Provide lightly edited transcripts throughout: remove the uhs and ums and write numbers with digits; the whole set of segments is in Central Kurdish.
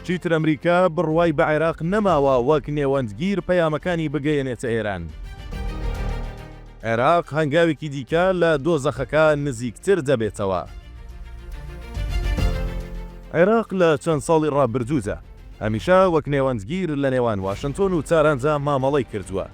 چیتر ئەمریکا بڕوای بە عێراق نەماوە وەک نێوەندگیر پەیامەکانی بگەیەنێتە ئێران. عێراق هەنگاوێکی دیکە لە دۆزەخەکە نزیکتر دەبێتەوە. عێراق لە چەند ساڵی ڕابردوودە هەمیشە وەک نێوەندگیر لە نێوان واشنتۆن و تارانجا مامەڵەی کردووە.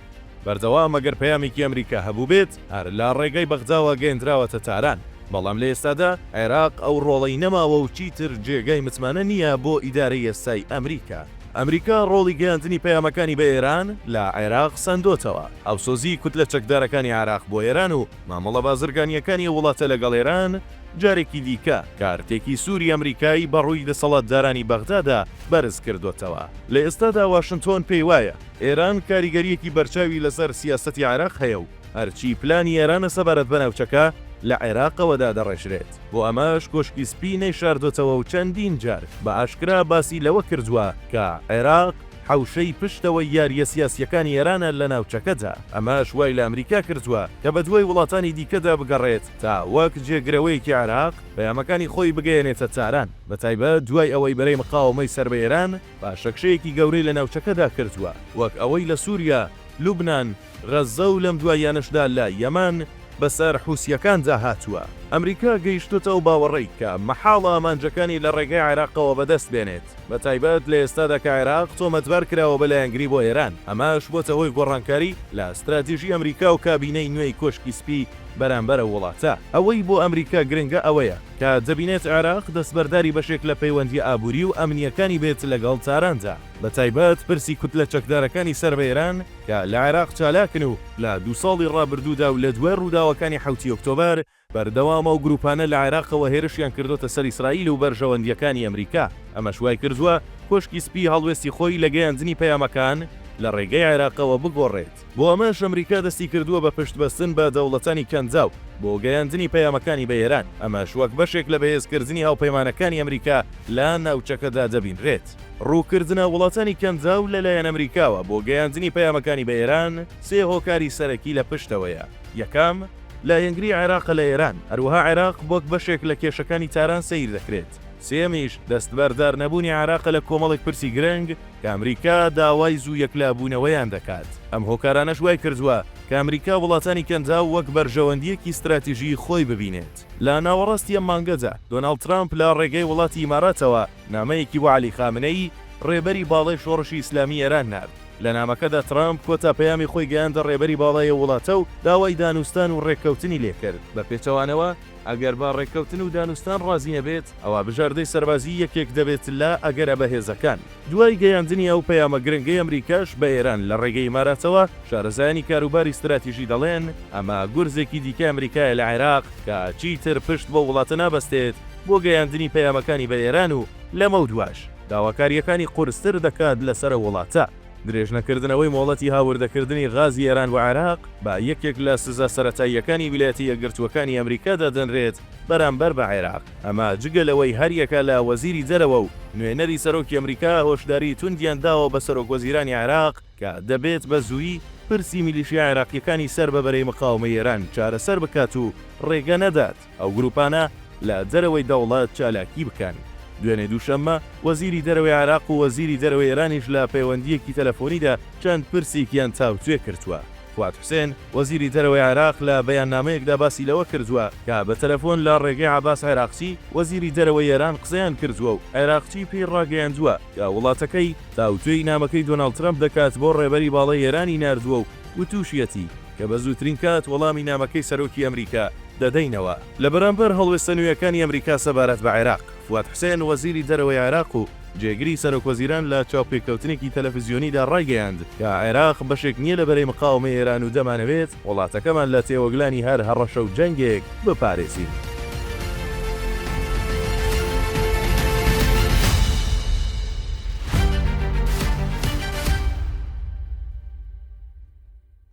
بەردەوام ئەگەر پەیامێکی ئەمریکا هەبوو بێت هەر لە ڕێگەی بەغداوە گەیەندراوەتە تاران. بەڵام لە ئێستادا عێراق ئەو ڕۆڵەی نەماوە و چیتر جێگای متمانە نییە بۆ ئیدارەی ئێستای ئەمریکا. ئەمریکا ڕۆڵی گەیاندنی پەیامەکانی بە ئێران لە عێراق سەندۆتەوە. ئەوسۆزی کوتلە چەکدارەکانی عێراق بۆ ئێران و مامەڵە بازرگانیەکانی وڵاتە لەگەڵ ئێران جارێکی دیکە کارتێکی سووری ئەمریکایی بەڕووی دەسەڵاتدارانی بەغدادا بەرز کردوتەوە. لە ئێستادا واشنتۆن پێی وایە ئێران کاریگەریەکی بەرچاوی لەسەر سیاسەتی عێراق هەیە و هەرچی پلانی ئێرانە سەبارەت بە ناوچەکە لە عێراقەوەدا دەڕێژرێت. بۆ ئەمەش کۆشکی سپی نەیشاردۆتەوە و چەندین جار بە ئاشکرا باسی لەوە کردووە کە عێراق حوشەی پشتەوەی یاریە سیاسیەکانی ئێرانە لە ناوچەکەدا. ئەمەش وای لە ئەمریکا کردووە کە بە دوای وڵاتانی دیکەدا بگەڕێت تا وەک جێگرەوەیەکی عێراق پەیامەکانی خۆی بگەیەنێتە تاران. بەتایبەت دوای ئەوەی بەرەی مقاومەی سەر بە ئێران باشەکشەیەکی گەورەی لە ناوچەکەدا کردووە وەک ئەوەی لە سووریا، لوبنان، غەزە و لەم دوایانشدا لە یەمان بەسەر حوسیەکاندا هاتووە. ئەمریکا گەیشتوتەوە باوەڕێی کە مەحاڵە ئامانجەکانی لە ڕێگەی عێراقەوە بەدەست بێنێت. بەتایبەت لە ئێستادا کە عێراق تۆمەتبار کراوە بەلایەنگری بۆ ئێران. ئەمەش بۆتە هۆی گۆڕانکاری لە استراتیژی ئەمریکا و کابینەی نوێی کۆشکی سپی بەرامبەرە وڵاتە. ئەوەی بۆ ئەمریکا گرنگە ئەوەیە کە دەبینێت عێراق دەستبەرداری بەشێک لە پەیوەندی ئابووری و ئەمنیەکانی بێت لەگەڵ تاراندا. بەتایبەت پرسی کوتلە چەکدارەکانی سەر بە ئێران کە لە عێراق چالاکن و لە 2 ساڵی ڕابردوودا و لە دوای ڕووداوەکانی 7 ئۆکتۆبەر بەردەوامە و گروپانە لە عێراقەوە هێرشیان کردوتە سەر ئیسرائیل و بەرژەوەندیەکانی ئەمریکا. ئەمە شوای کردووە کۆشکی سپی هەڵوێستی خۆی لە گەیاندنی پەیامەکان لە ڕێگەی عێراقەوە بگۆڕێت. بۆ ئەمەش ئەمریکا دەستی کردووە بە پشتبەستن بە دەوڵەتانی کەنجاو بۆ گەیاندنی پەیامەکانی بە ئێران. ئەمەش وەک بەشێک لە بەهێزکردنی هاوپەیمانەکانی ئەمریکا لە ناوچەکەدا دەبینرێت. ڕووکردنە وڵاتانی کەنجاو لەلایەن ئەمریکاوە بۆ گەیاندنی پەیامەکانی بە ئێران 3 هۆکاری سەرەکی لە پشتەوەیە. یەکەم لایەنگری عێراق لە ئێران، هەروەها عێراق وەک بەشێک لە کێشەکانی تاران سەیر دەکرێت. سێمیش دەستبەردار نەبوونی عێراق لە کۆمەڵێک پرسی گرنگ کە ئەمریکا داوای زوو یەکلابوونەوەیان دەکات. ئەم هۆکارانەش وای کردووە کە ئەمریکا وڵاتانی کەنجاو وەک بەرژەوەندیەکی استراتیژی خۆی ببینێت. لە ناوەڕاستی ئەم مانگەدا دۆناڵد ترامپ لە ڕێگەی وڵاتی ئیماراتەوە نامەیەکی بۆ عەلی خامنەیی ڕێبەری باڵای شۆڕشی ئیسلامی ئێران نارد. لە نامەکەدا ترامپ کۆتا پەیامی خۆی گەیاندە ڕێبەری باڵای وڵاتە و داوای دانوستان و ڕێککەوتنی لێکرد. بە پێچەوانەوە ئەگەر با ڕێککەوتن و دانوستان ڕازی نەبێت ئەوە بژاردەی سەربازی یەکێک دەبێت لە ئەگەرە بەهێزەکان. دوای گەیاندنی ئەو پەیامە گرنگەی ئەمریکاش بە ئێران لە ڕێگەی ئیماراتەوە شارەزایانی کاروباری استراتیژی دەڵێن ئەمە گورزێکی دیکە ئەمریکایە لە عێراق کە چیتر پشت بۆ وڵاتە نابەستێت بۆ گەیاندنی پەیامەکانی بە ئێران و لەمە دوای داواکاریەکانی قورستر دەکات لەسەر وڵاتە. درێژنەکردنەوەی مۆڵەتی هاوردەکردنی غازی ئێران و عێراق بە یەکێک لە سزا سەرەتاییەکانی ویلایەتە یەکگرتووەکانی ئەمریکادا دەنرێت بەرامبەر بە عێراق. ئەمە جگەلەوەی هەریەکە لە وەزیری دەرەوە و نوێنەری سەرۆکی ئەمریکا هۆشداری توندیان داوە بە سەرۆک وەزیرانی عێراق کە دەبێت بە زوویی پرسی میلیشیا عێراقیەکانی سەر بە بەرەی مقاومەی ئێران چارەسەر بکات و ڕێگە نەدات ئەو گروپانە لە دەرەوەی دەوڵات چالاکی بکەن. دوێنێ دووشەممە وەزیری دەرەوەی عێراق و وەزیری دەرەوەی ئێرانیش لە پەیوەندیەکی تەلەفۆنیدا چەند پرسێکیان تاوتوێ کردووە. فواد حوسێن وەزیری دەرەوەی عێراق لە بەیاننامەیەکدا باسی لەوە کردووە کە بە تەلەفۆن لە ڕێگەی عەباس عێراقچی وەزیری دەرەوەی ئێران قسەیان کردووە و عێراقچی پێی ڕاگەیاندووە کە وڵاتەکەی تاوتوێی نامەکەی دۆناڵد ترامپ دەکات بۆ ڕێبەری باڵای ئێرانی ناردووە و تووشیەتی کە بە زووترین کات وەڵامی نامەکەی سەرۆکی ئەمریکا دەدەینەوە. لە بەرامبەر هەڵوێستە نوێیەکانی ئەمریکا سەبارەت بە عێراق، فواد حوسێن وەزیری دەرەوەی عێراق و جێگری سەرۆکوەزیران لە چاوپێکەوتنێکی تەلەڤیزیۆنیدا ڕایگەیاند کە عێراق بەشێک نییە لە بەرەی مقاومەی ئێران و دەمانەوێت وڵاتەکەمان لە تێوەگلانی هەر هەڕەشە و جەنگێک بپارێزین.